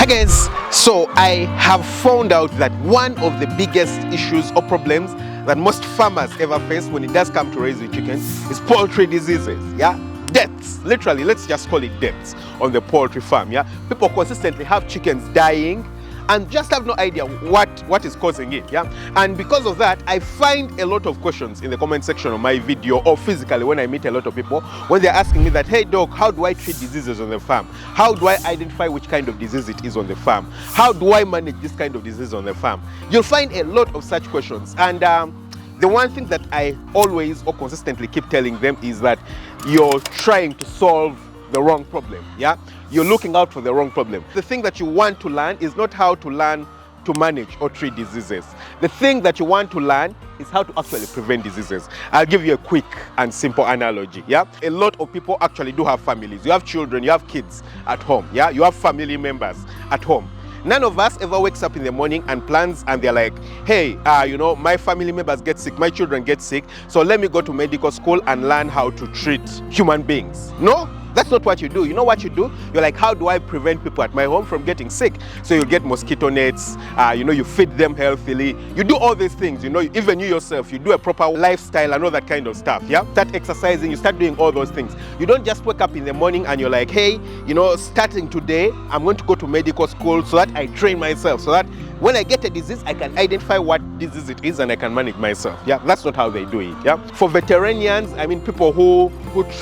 Hi guys, so I have found out that one of the biggest issues or problems that most farmers ever face when it does come to raising chickens is poultry diseases, yeah? Deaths, literally, let's just call it deaths on the poultry farm, yeah? People consistently have chickens dying and just have no idea what is causing it, yeah? And because of that, I find a lot of questions in the comment section of my video or physically when I meet a lot of people when they're asking me that, hey doc, how do I treat diseases on the farm? How do I identify which kind of disease it is on the farm? How do I manage this kind of disease on the farm? You'll find a lot of such questions. And the one thing that I always or consistently keep telling them is that you're trying to solve the wrong problem, yeah? You're looking out for the wrong problem. The thing that you want to learn is not how to learn to manage or treat diseases. The thing that you want to learn is how to actually prevent diseases. I'll give you a quick and simple analogy, yeah? A lot of people actually do have families. You have children, you have kids at home, yeah? You have family members at home. None of us ever wakes up in the morning and plans and they're like, hey, you know, my family members get sick, my children get sick, so let me go to medical school and learn how to treat human beings. No, that's not what you do. You know what you do? You're like, how do I prevent people at my home from getting sick? So you get mosquito nets, you know, you feed them healthily. You do all these things, you know, even you yourself, you do a proper lifestyle and all that kind of stuff, yeah? Start exercising, you start doing all those things. You don't just wake up in the morning and you're like, hey, you know, starting today, I'm going to go to medical school so that I train myself, so that when I get a disease, I can identify what disease it is and I can manage myself, yeah? That's not how they do it, yeah? For veterinarians, I mean, people who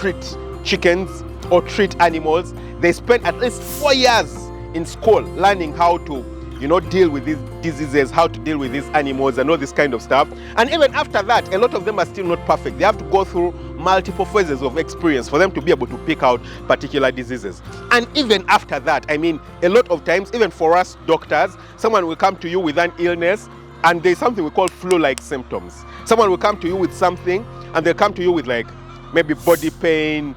treat chickens or treat animals, they spend at least 4 years in school learning how to, you know, deal with these diseases, how to deal with these animals and all this kind of stuff. And even after that, a lot of them are still not perfect. They have to go through multiple phases of experience for them to be able to pick out particular diseases. And even after that, I mean, a lot of times, even for us doctors, someone will come to you with an illness and there's something we call flu-like symptoms. Someone will come to you with something and they'll come to you with like maybe body pain,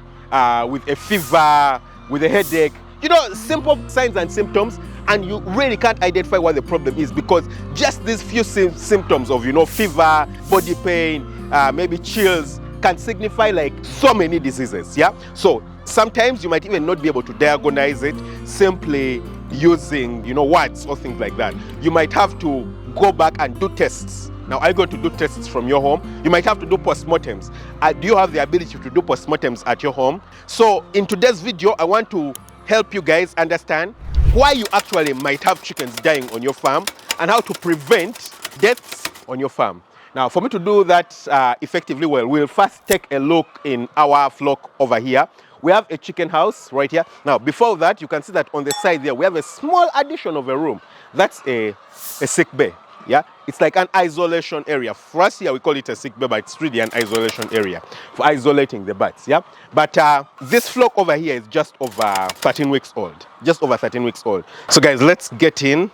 with a fever, with a headache, you know, simple signs and symptoms, and you really can't identify what the problem is because just these few symptoms of, you know, fever, body pain, maybe chills can signify like so many diseases, yeah? So sometimes you might even not be able to diagnose it simply using, you know, words or things like that. You might have to go back and do tests. Now, are you going to do tests from your home? You might have to do postmortems. Do you have the ability to do postmortems at your home? So in today's video, I want to help you guys understand why you actually might have chickens dying on your farm and how to prevent deaths on your farm. Now, for me to do that effectively well, we'll first take a look in our flock over here. We have a chicken house right here. Now, before that, you can see that on the side there, we have a small addition of a room. That's a sick bay. Yeah, it's like an isolation area. For us here, we call it a sick bay, but it's really an isolation area for isolating the birds, yeah? But this flock over here is just over 13 weeks old. Just over 13 weeks old. So guys, let's get in.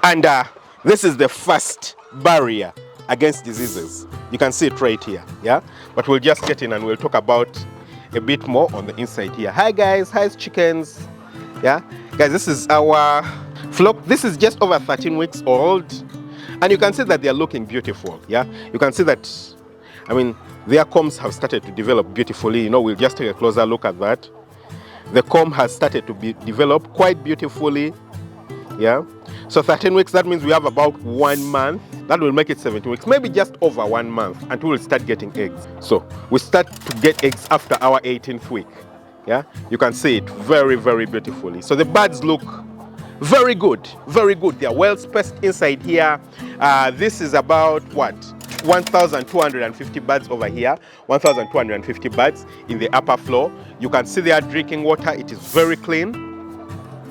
And this is the first barrier against diseases. You can see it right here, yeah? But we'll just get in and we'll talk about a bit more on the inside here. Hi guys, hi chickens, yeah? Guys, this is our flock. This is just over 13 weeks old. And you can see that they are looking beautiful, yeah? You can see that, I mean, their combs have started to develop beautifully. You know, we'll just take a closer look at that. The comb has started to be developed quite beautifully, yeah? So 13 weeks, that means we have about 1 month. That will make it 17 weeks, maybe just over 1 month until we'll start getting eggs. So we start to get eggs after our 18th week, yeah? You can see it very, very beautifully. So the birds look very good, very good. They are well spaced inside here. This is about what? 1,250 birds over here. 1,250 birds in the upper floor. You can see they are drinking water. It is very clean.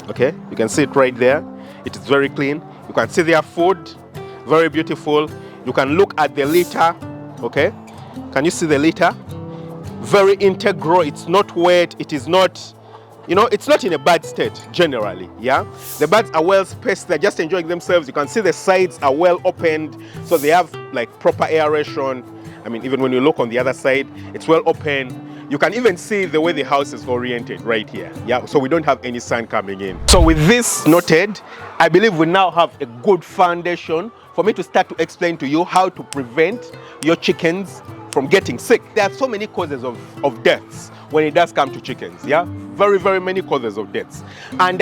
Okay, you can see it right there. It is very clean. You can see their food, very beautiful. You can look at the litter. Okay, can you see the litter? Very integral. It's not wet. It is not, you know, it's not in a bad state generally, yeah? The birds are well spaced, they're just enjoying themselves. You can see the sides are well opened, so they have like proper aeration. I mean, even when you look on the other side, it's well open. You can even see the way the house is oriented right here, yeah? So we don't have any sun coming in. So with this noted, I believe we now have a good foundation for me to start to explain to you how to prevent your chickens from getting sick. There are so many causes of deaths when it does come to chickens, yeah? Very, very many causes of deaths. And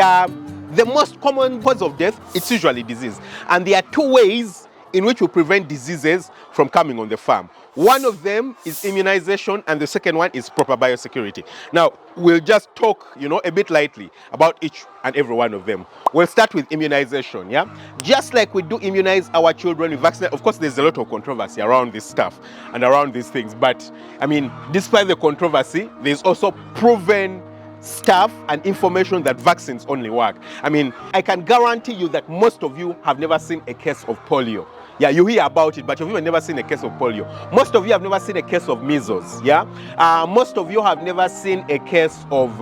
the most common cause of death, it's usually disease. And there are two ways in which we prevent diseases from coming on the farm. One of them is immunization, and the second one is proper biosecurity. Now, we'll just talk, a bit lightly about each and every one of them. We'll start with immunization, yeah? Just like we do immunize our children, we vaccinate. Of course, there's a lot of controversy around this stuff and around these things, but, despite the controversy, there's also proven stuff and information that vaccines only work. I can guarantee you that most of you have never seen a case of polio. Yeah, you hear about it, but you've never seen a case of polio. Most of you have never seen a case of measles, yeah? Most of you have never seen a case of,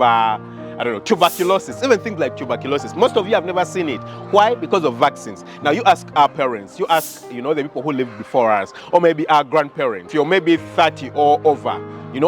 tuberculosis, even things like tuberculosis. Most of you have never seen it. Why? Because of vaccines. Now, you ask our parents, you ask, the people who lived before us, or maybe our grandparents. If you're maybe 30 or over,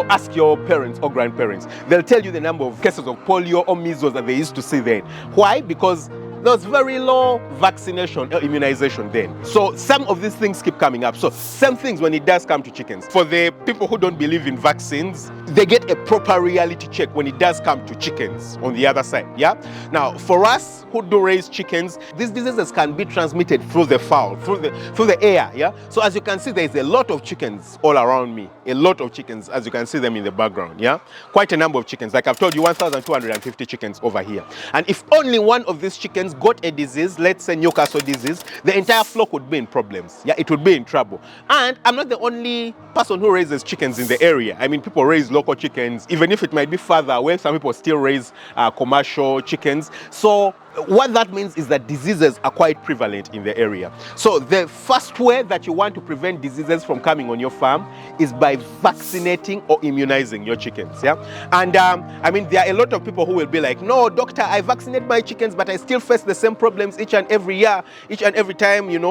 ask your parents or grandparents. They'll tell you the number of cases of polio or measles that they used to see then. Why? Because there was very low vaccination or immunization then. So some of these things keep coming up. So same things when it does come to chickens. For the people who don't believe in vaccines, they get a proper reality check when it does come to chickens on the other side, yeah? Now, for us who do raise chickens, these diseases can be transmitted through the fowl, through the air, yeah? So as you can see, there's a lot of chickens all around me. A lot of chickens, as you can see them in the background, yeah? Quite a number of chickens. Like I've told you, 1,250 chickens over here. And if only one of these chickens got a disease, let's say Newcastle disease, the entire flock would be in problems. Yeah, it would be in trouble. And I'm not the only person who raises chickens in the area. People raise local chickens, even if it might be further away. Some people still raise commercial chickens. So what that means is that diseases are quite prevalent in the area. So the first way that you want to prevent diseases from coming on your farm is by vaccinating or immunizing your chickens, yeah? And there are a lot of people who will be like, no, doctor, I vaccinate my chickens, but I still face the same problems each and every year, each and every time, it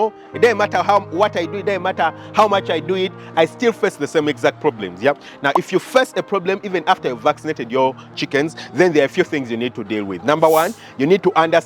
doesn't matter what I do, it doesn't matter how much I do it, I still face the same exact problems, yeah? Now, if you face a problem even after you've vaccinated your chickens, then there are a few things you need to deal with. Number one, you need to understand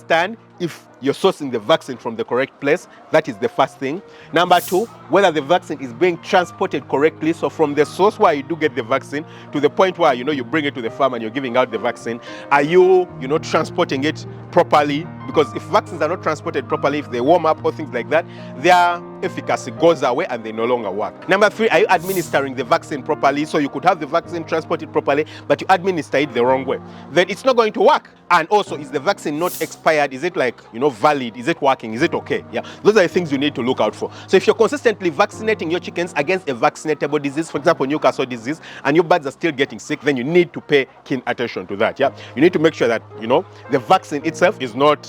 if you're sourcing the vaccine from the correct place. That is the first thing. Number two, whether the vaccine is being transported correctly. So from the source where you do get the vaccine to the point where, you bring it to the farm and you're giving out the vaccine, are you, transporting it properly? Because if vaccines are not transported properly, if they warm up or things like that, their efficacy goes away and they no longer work. Number three, are you administering the vaccine properly? So you could have the vaccine transported properly, but you administer it the wrong way. Then it's not going to work. And also, is the vaccine not expired? Is it valid? Is it working? Is it okay? Yeah, those are the things you need to look out for. So if you're consistently vaccinating your chickens against a vaccinatable disease, for example, Newcastle disease, and your birds are still getting sick, then you need to pay keen attention to that. Yeah, you need to make sure that the vaccine itself is not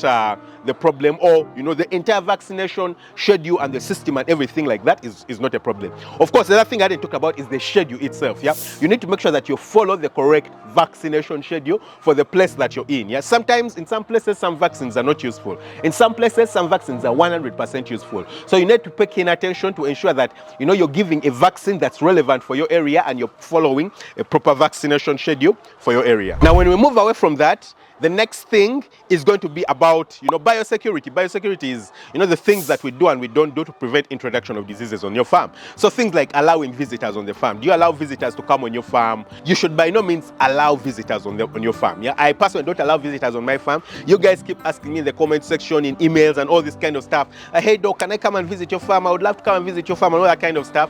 the problem, or the entire vaccination schedule and the system and everything like that is not a problem. Of course, the other thing I didn't talk about is the schedule itself. Yeah, you need to make sure that you follow the correct vaccination schedule for the place that you're in. Yeah, sometimes in some places some vaccines are not useful. In some places some vaccines are 100% useful. So you need to pay keen attention to ensure that you're giving a vaccine that's relevant for your area and you're following a proper vaccination schedule for your area. Now, when we move away from that, the next thing is going to be about, biosecurity. Biosecurity is, the things that we do and we don't do to prevent introduction of diseases on your farm. So things like allowing visitors on the farm. Do you allow visitors to come on your farm? You should by no means allow visitors on your farm. Yeah, I personally don't allow visitors on my farm. You guys keep asking me in the comment section, in emails and all this kind of stuff. Hey, Doc, can I come and visit your farm? I would love to come and visit your farm and all that kind of stuff.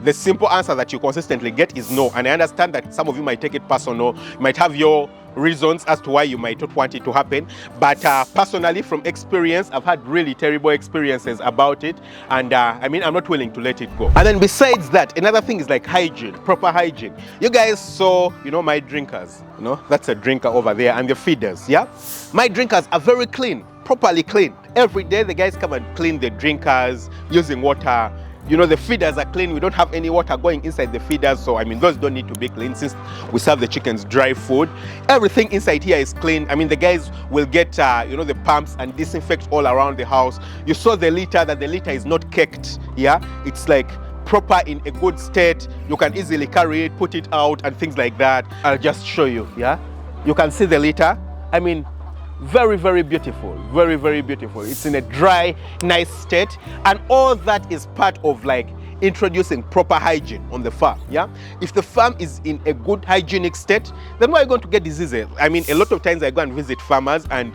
The simple answer that you consistently get is no. And I understand that some of you might take it personal. You might have your reasons as to why you might not want it to happen, but personally, from experience, I've had really terrible experiences about it, and I'm not willing to let it go. And then besides that, another thing is like hygiene, proper hygiene. You guys saw my drinkers, that's a drinker over there, and the feeders. Yeah, my drinkers are very clean, properly clean. Every day the guys come and clean the drinkers using water. The feeders are clean. We don't have any water going inside the feeders, so those don't need to be clean since we serve the chickens dry food. Everything inside here is clean. The guys will get the pumps and disinfect all around the house. You saw the litter, that the litter is not caked. Yeah, it's like proper, in a good state. You can easily carry it, put it out and things like that. I'll just show you. Yeah, you can see the litter. Very, very beautiful, very, very beautiful. It's in a dry, nice state, and all that is part of introducing proper hygiene on the farm. Yeah, if the farm is in a good hygienic state, then why are you going to get diseases? A lot of times I go and visit farmers and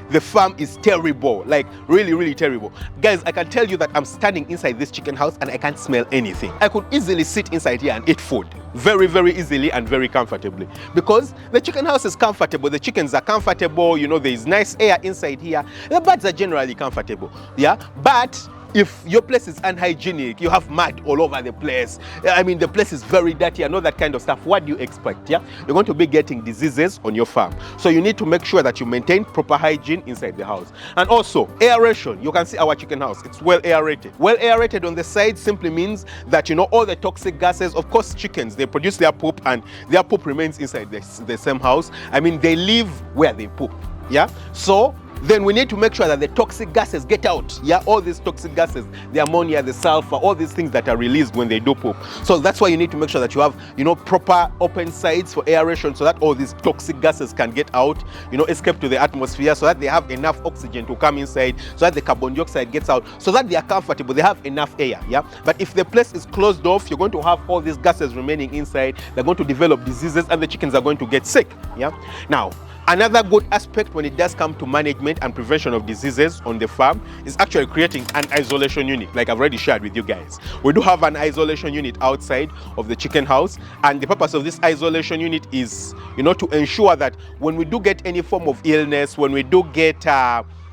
the farm is terrible, like really, really terrible. Guys, I can tell you that I'm standing inside this chicken house and I can't smell anything. I could easily sit inside here and eat food very, very easily and very comfortably, because the chicken house is comfortable, the chickens are comfortable, you know, there is nice air inside here, the birds are generally comfortable, yeah. But if your place is unhygienic, you have mud all over the place, I mean, the place is very dirty and all that kind of stuff, what do you expect? Yeah, you're going to be getting diseases on your farm. So you need to make sure that you maintain proper hygiene inside the house. And also aeration. You can see our chicken house, it's well aerated. Well aerated on the side simply means that, you know, all the toxic gases, of course chickens, they produce their poop and their poop remains inside the same house. I mean, they live where they poop, yeah. So then we need to make sure that the toxic gases get out, yeah, all these toxic gases, the ammonia, the sulfur, all these things that are released when they do poop. So that's why you need to make sure that you have, you know, proper open sides for aeration, so that all these toxic gases can get out, you know, escape to the atmosphere, so that they have enough oxygen to come inside, so that the carbon dioxide gets out, so that they are comfortable, they have enough air, yeah. But if the place is closed off, you're going to have all these gases remaining inside, they're going to develop diseases and the chickens are going to get sick, yeah. Now, another good aspect when it does come to management and prevention of diseases on the farm is actually creating an isolation unit, like I've already shared with you guys. We do have an isolation unit outside of the chicken house, and the purpose of this isolation unit is, you know, to ensure that when we do get any form of illness, when we do get,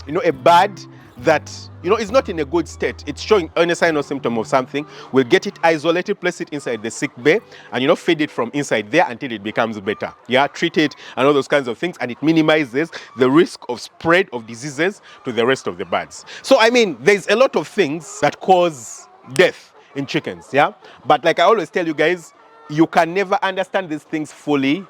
you know, a bird that, you know, is not in a good state, it's showing any sign or symptom of something, we'll get it isolated, place it inside the sick bay, and, you know, feed it from inside there until it becomes better, yeah, treat it and all those kinds of things, and it minimizes the risk of spread of diseases to the rest of the birds. So I mean, there's a lot of things that cause death in chickens, yeah, but like I always tell you guys, you can never understand these things fully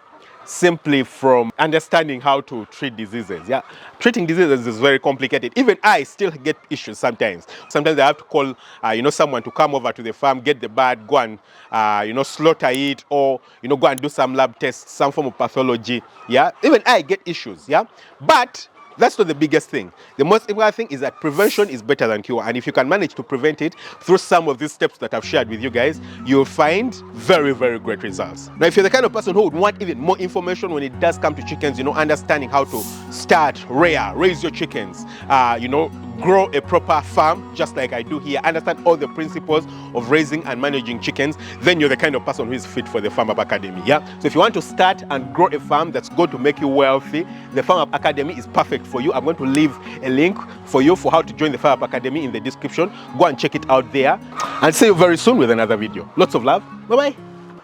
simply from understanding how to treat diseases, yeah. Treating diseases is very complicated. Even I still get issues sometimes. Sometimes I have to call, you know, someone to come over to the farm, get the bird, go and, you know, slaughter it, or, you know, go and do some lab tests, some form of pathology, yeah. Even I get issues, yeah. But that's not the biggest thing. The most important thing is that prevention is better than cure. And if you can manage to prevent it through some of these steps that I've shared with you guys, you'll find very, very great results. Now, if you're the kind of person who would want even more information when it does come to chickens, you know, understanding how to start, raise your chickens, you know, grow a proper farm, just like I do here, understand all the principles of raising and managing chickens, then you're the kind of person who is fit for the Farm Up Academy, yeah? So if you want to start and grow a farm that's going to make you wealthy, the Farm Up Academy is perfect for you. I'm going to leave a link for you for how to join the Farm Up Academy in the description. Go and check it out there, and see you very soon with another video. Lots of love. Bye-bye.